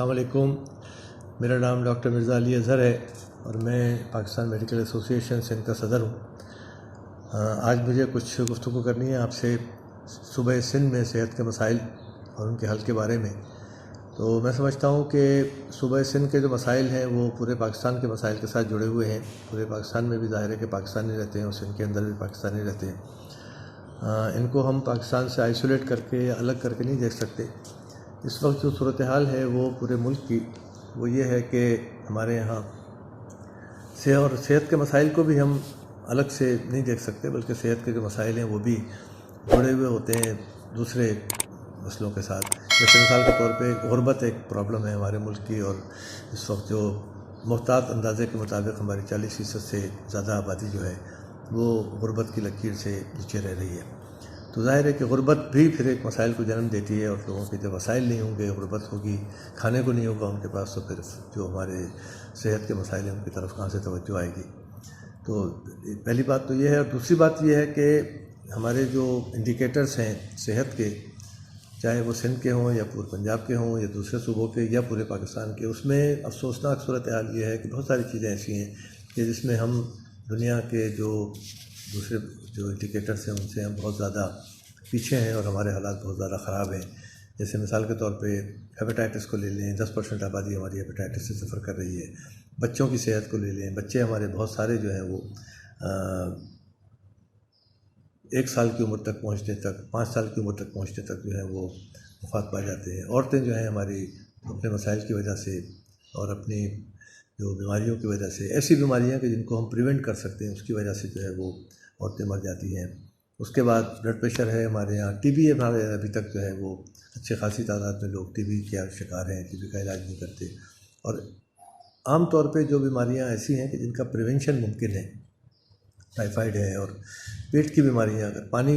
अस्सलाम वालेकुम। मेरा नाम डॉक्टर मिर्ज़ा अली अज़हर है और मैं पाकिस्तान मेडिकल एसोसिएशन सिंध का सदर हूँ। आज मुझे कुछ गुफ्तगू करनी है आपसे सूबे सिंध में सेहत के मसाइल और उनके हल के बारे में। तो मैं समझता हूँ कि सूबे सिंध के जो मसाइल हैं वो पूरे पाकिस्तान के मसाइल के साथ जुड़े हुए हैं। पूरे पाकिस्तान में भी ज़ाहिर है कि पाकिस्तानी रहते हैं और सिंध के अंदर भी पाकिस्तानी रहते हैं। इनको हम पाकिस्तान से आइसोलेट करके या अलग करके नहीं देख सकते। इस वक्त जो सूरत हाल है वो पूरे मुल्क की वो ये है कि हमारे यहाँ सेहत के मसाइल को भी हम अलग से नहीं देख सकते, बल्कि सेहत के जो मसाइल हैं वो भी जुड़े हुए होते हैं दूसरे मसलों के साथ। जैसे मिसाल के तौर पे गुर्बत एक प्रॉब्लम है हमारे मुल्क की, और इस वक्त जो मुख्तात अंदाजे के मुताबिक हमारी 40% से ज़्यादा आबादी जो है वो गुर्बत की लकीर से नीचे रह रही है। तो ज़ाहिर है कि गुर्बत भी फिर एक मसाइल को जन्म देती है, और लोगों के जब वसाइल नहीं होंगे, गुर्बत होगी, खाने को नहीं होगा उनके पास, तो फिर जो हमारे सेहत के मसाइल हैं उनकी तरफ कहाँ से तवज्जो आएगी। तो पहली बात तो ये है। और दूसरी बात ये है कि हमारे जो इंडिकेटर्स हैं सेहत के, चाहे वो सिंध के हों या पूरे पंजाब के हों या दूसरे सूबों के या पूरे पाकिस्तान के, उसमें अफसोसनाक सूरत हाल ये है कि बहुत सारी चीज़ें ऐसी हैं कि जिसमें हम दुनिया के जो दूसरे जो इंडिकेटर्स हैं उनसे हम बहुत ज़्यादा पीछे हैं और हमारे हालात बहुत ज़्यादा ख़राब हैं। जैसे मिसाल के तौर पे हेपेटाइटिस को ले लें, 10% आबादी हमारी हेपेटाइटिस से सफ़र कर रही है। बच्चों की सेहत को ले लें, बच्चे हमारे बहुत सारे जो हैं वो 1 साल की उम्र तक पहुँचने तक, 5 साल की उम्र तक पहुँचने तक जो है वो वफ़ात पा जाते हैं। औरतें जो हैं हमारी अपने मसाइल की वजह से और अपनी जो बीमारियों की वजह से, ऐसी बीमारियां कि जिनको हम प्रिवेंट कर सकते हैं उसकी वजह से जो है वो औरतें मर जाती हैं। उसके बाद ब्लड प्रेशर है हमारे यहाँ, टीबी है हमारे अभी तक जो है वो अच्छी खासी तादाद में लोग टीबी के शिकार हैं, टीबी का इलाज नहीं करते। और आम तौर पे जो बीमारियां ऐसी हैं कि जिनका प्रिवेंशन मुमकिन है, टाइफाइड है और पेट की बीमारियां, अगर पानी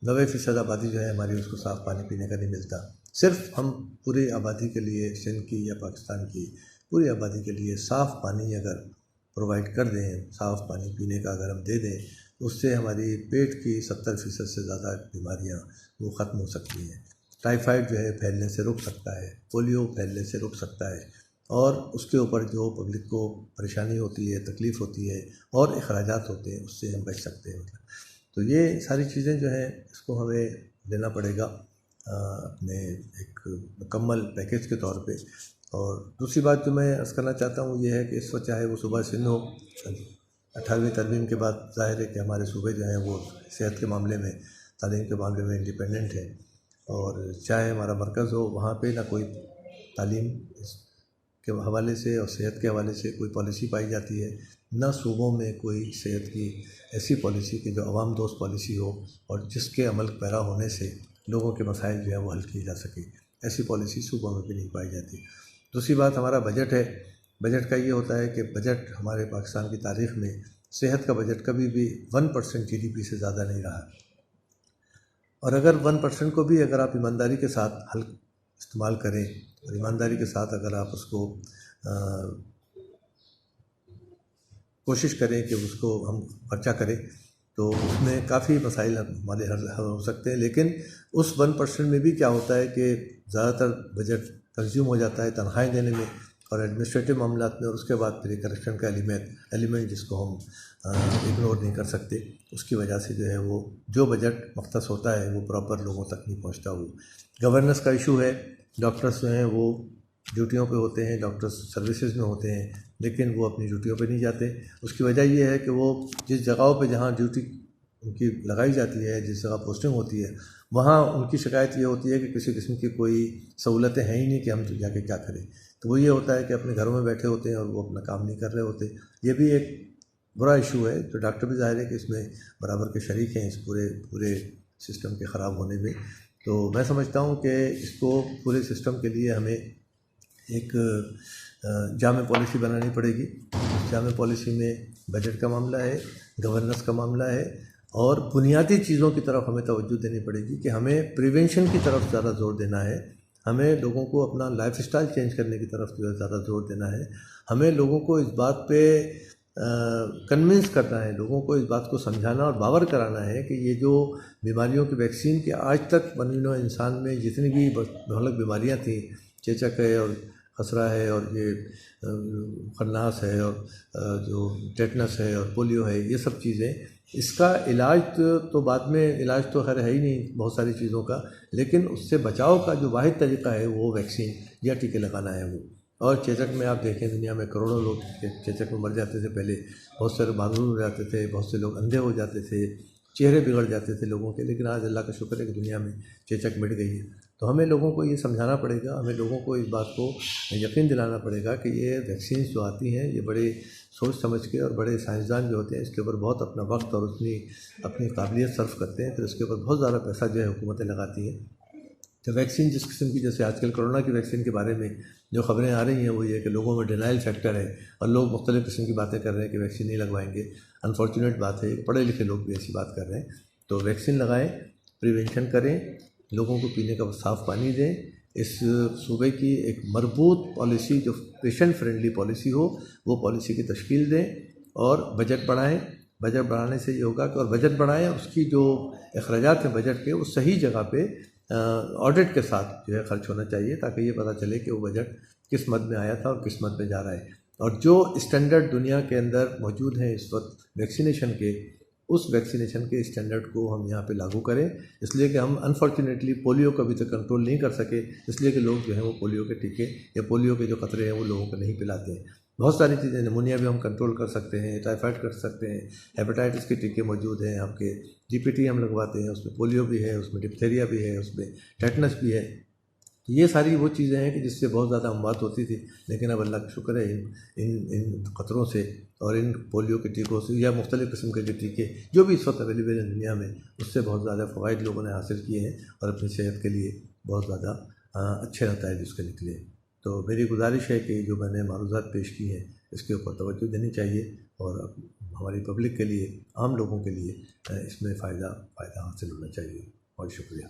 90% आबादी जो है हमारी उसको साफ़ पानी पीने का नहीं मिलता। सिर्फ हम पूरी आबादी के लिए, सिंध की या पाकिस्तान की पूरी आबादी के लिए साफ़ पानी अगर प्रोवाइड कर दें, साफ़ पानी पीने का अगर हम दे दें, तो उससे हमारी पेट की 70% से ज़्यादा बीमारियां वो ख़त्म हो सकती हैं। टाइफाइड जो है फैलने से रुक सकता है, पोलियो फैलने से रुक सकता है, और उसके ऊपर जो पब्लिक को परेशानी होती है, तकलीफ़ होती है और अखराजात होते हैं, उससे हम बच सकते हैं। तो ये सारी चीज़ें जो हैं इसको हमें लेना पड़ेगा अपने एक मुकम्मल पैकेज के तौर पे। और दूसरी बात जो मैं अर्ज़ करना चाहता हूँ ये है कि इस वक्त चाहे वो सूबा सिंध हो, 18वीं तरमीम के बाद ज़ाहिर है कि हमारे सूबे जो हैं वो सेहत के मामले में, तालीम के मामले में इंडिपेंडेंट है, और चाहे हमारा मरकज़ हो, वहाँ पे ना कोई तालीम के हवाले से और सेहत के हवाले से कोई पॉलिसी पाई जाती है, ना सूबों में कोई सेहत की ऐसी पॉलिसी कि जो आवाम दोस्त पॉलिसी हो और जिसके अमल पैरा होने से लोगों के मसाइल जो है वो हल किए जा सके। ऐसी पॉलिसी सूबों में भी नहीं पाई जाती। दूसरी बात हमारा बजट है। बजट का ये होता है कि बजट हमारे पाकिस्तान की तारीख़ में सेहत का बजट कभी भी 1% GDP से ज़्यादा नहीं रहा। और अगर 1% को भी अगर आप ईमानदारी के साथ हल इस्तेमाल करें और ईमानदारी के साथ अगर आप उसको कोशिश करें कि उसको हम खर्चा करें, तो उसमें काफ़ी मसाइल हमारे हल हो सकते हैं। लेकिन उस 1% में भी क्या होता है कि ज़्यादातर बजट कंज्यूम हो जाता है तनख्वाहें देने में और एडमिनिस्ट्रेटिव मामलात में, और उसके बाद फिर करप्शन का एलिमेंट जिसको हम इग्नोर नहीं कर सकते, उसकी वजह से जो है वो जो बजट मख्तस होता है वो प्रॉपर लोगों तक नहीं पहुंचता। वो गवर्नेंस का इशू है। डॉक्टर्स जो हैं वो ड्यूटियों पे होते हैं, डॉक्टर्स सर्विसेज में होते हैं, लेकिन वो अपनी ड्यूटियों पे नहीं जाते। उसकी वजह ये है कि वो जिस जगहों पे जहाँ ड्यूटी उनकी लगाई जाती है, जिस जगह पोस्टिंग होती है, वहाँ उनकी शिकायत ये होती है कि किसी किस्म की कोई सहूलतें हैं ही नहीं कि हम जाके क्या करें। तो वो ये होता है कि अपने घरों में बैठे होते हैं और वो अपना काम नहीं कर रहे होते। ये भी एक बुरा इशू है। तो डॉक्टर भी ज़ाहिर है कि इसमें बराबर के शरीक हैं इस पूरे सिस्टम के ख़राब होने में। तो मैं समझता हूँ कि इसको पूरे सिस्टम के लिए हमें एक जामे पॉलिसी बनानी पड़ेगी। जामे पॉलिसी में बजट का मामला है, गवर्नेंस का मामला है, और बुनियादी चीज़ों की तरफ हमें तवज्जो देनी पड़ेगी कि हमें प्रिवेंशन की तरफ ज़्यादा जोर देना है। हमें लोगों को अपना लाइफस्टाइल चेंज करने की तरफ जो है ज़्यादा जोर देना है। हमें लोगों को इस बात पे कन्विंस करना है, लोगों को इस बात को समझाना और बावर कराना है कि ये जो बीमारियों की वैक्सीन की आज तक बनी इंसान में जितनी भी भयानक बीमारियां थी, चेचक है और खसरा है और ये खन्नास है और जो टेटनस है और पोलियो है, ये सब चीज़ें, इसका इलाज तो बाद में, इलाज तो खैर है ही नहीं बहुत सारी चीज़ों का, लेकिन उससे बचाव का जो वाहिद तरीका है वो वैक्सीन या टीके लगाना है वो। और चेचक में आप देखें दुनिया में करोड़ों लोग चेचक में मर जाते थे पहले, बहुत सारे मामूल हो जाते थे, बहुत से लोग अंधे हो जाते थे, चेहरे बिगड़ जाते थे लोगों के, लेकिन आज अल्लाह का शुक्र है कि दुनिया में चेचक मिट गई है। तो हमें लोगों को ये समझाना पड़ेगा, हमें लोगों को इस बात को यकीन दिलाना पड़ेगा कि ये वैक्सीन जो आती हैं ये बड़े सोच समझ के, और बड़े साइंसदान जो होते हैं इसके ऊपर बहुत अपना वक्त और अपनी काबिलियत सर्फ करते हैं, फिर उसके ऊपर बहुत ज़्यादा पैसा जो है हुकूमतें लगाती हैं। तो वैक्सीन जिस किस्म की, जैसे आजकल कोरोना की वैक्सीन के बारे में जो खबरें आ रही हैं वो ये कि लोगों में डिनाइल फैक्टर है और लोग मुख्तलिफ़ किस्म की बातें कर रहे हैं कि वैक्सीन नहीं लगवाएंगे। अनफॉर्चुनेट बात है, पढ़े लिखे लोग भी ऐसी बात कर रहे हैं। तो वैक्सीन लगाएं, प्रिवेंशन करें, लोगों को पीने का साफ़ पानी दें। इस सूबे की एक मजबूत पॉलिसी जो पेशेंट फ्रेंडली पॉलिसी हो, वो पॉलिसी की तश्कील दें और बजट बढ़ाएं। बजट बढ़ाने से ये होगा कि, और बजट बढ़ाएं, उसकी जो अखराजात हैं बजट के, वो सही जगह पे ऑडिट के साथ जो है खर्च होना चाहिए, ताकि ये पता चले कि वो बजट किस मद में आया था और किस मद में जा रहा है। और जो स्टैंडर्ड दुनिया के अंदर मौजूद हैं इस वक्त वैक्सीनेशन के, उस वैक्सीनेशन के स्टैंडर्ड को हम यहाँ पे लागू करें। इसलिए कि हम अनफॉर्चुनेटली पोलियो को अभी तक कंट्रोल नहीं कर सके, इसलिए कि लोग जो हैं वो पोलियो के टीके या पोलियो के जो खतरे हैं वो लोगों को नहीं पिलाते हैं। बहुत सारी चीज़ें, निमोनिया भी हम कंट्रोल कर सकते हैं, टाइफाइड कर सकते हैं, हेपेटाइटिस के टीके मौजूद हैं, आपके जीपीटी हम लगवाते हैं, उसमें पोलियो भी है, उसमें डिप्थीरिया भी है, उसमें टेटनस भी है। तो ये सारी वो चीज़ें हैं कि जिससे बहुत ज़्यादा अमवात होती थी, लेकिन अब अल्लाह का शुक्र है इन खतरों से और इन पोलियो के टीकों से या मुख्तलिफ़ किस्म के टीके जो भी इस वक्त अवेलेबल हैं दुनिया में, उससे बहुत ज़्यादा फ़वाइद लोगों ने हासिल किए हैं और अपनी सेहत के लिए बहुत ज़्यादा अच्छे नताइज उसके निकले। तो मेरी गुजारिश है कि जो मैंने मारूज़ात पेश की हैं इसके ऊपर तवज्जो देनी चाहिए और हमारी पब्लिक के लिए, आम लोगों के लिए इसमें फ़ायदा हासिल होना चाहिए। बहुत शुक्रिया।